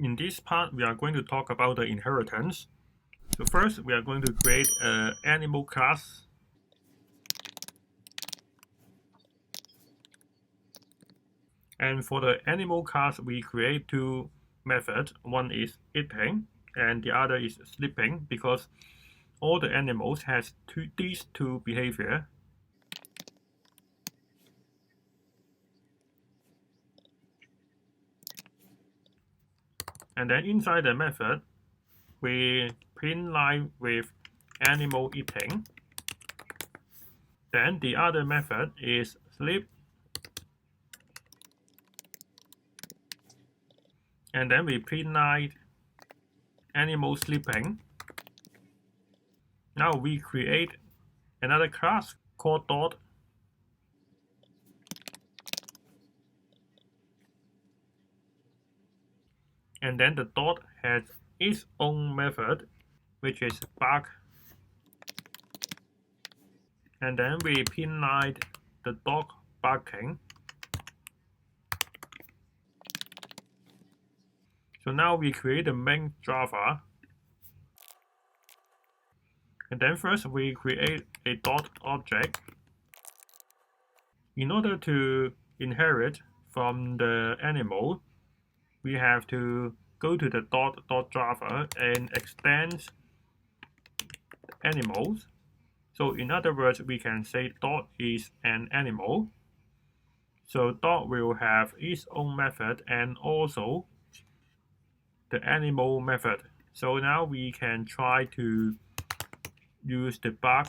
In this part, we are going to talk about the inheritance. So first, we are going to create an animal class. And for the animal class, we create two methods. One is eating, and the other is sleeping, because all the animals has these two behavior. And then inside the method, we print line with animal eating. Then the other method is sleep. And then we print line animal sleeping. Now we create another class called dot. And then the dot has its own method, which is bark. And then we pinline the dog barking. So now we create the main Java. And then first we create a dot object. In order to inherit from the animal, we have to go to the dot.java and extend animals. So in other words, we can say dot is an animal. So dot will have its own method and also the animal method. So now we can try to use the bark,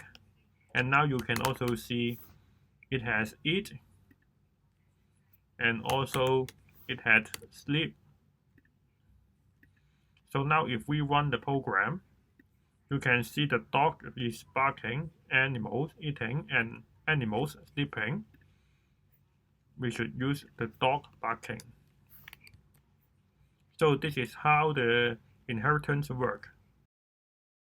and now you can also see it has eat, and also it had sleep. So now if we run the program, you can see the dog is barking, animals eating, and animals sleeping. We should use the dog barking. So this is how the inheritance works.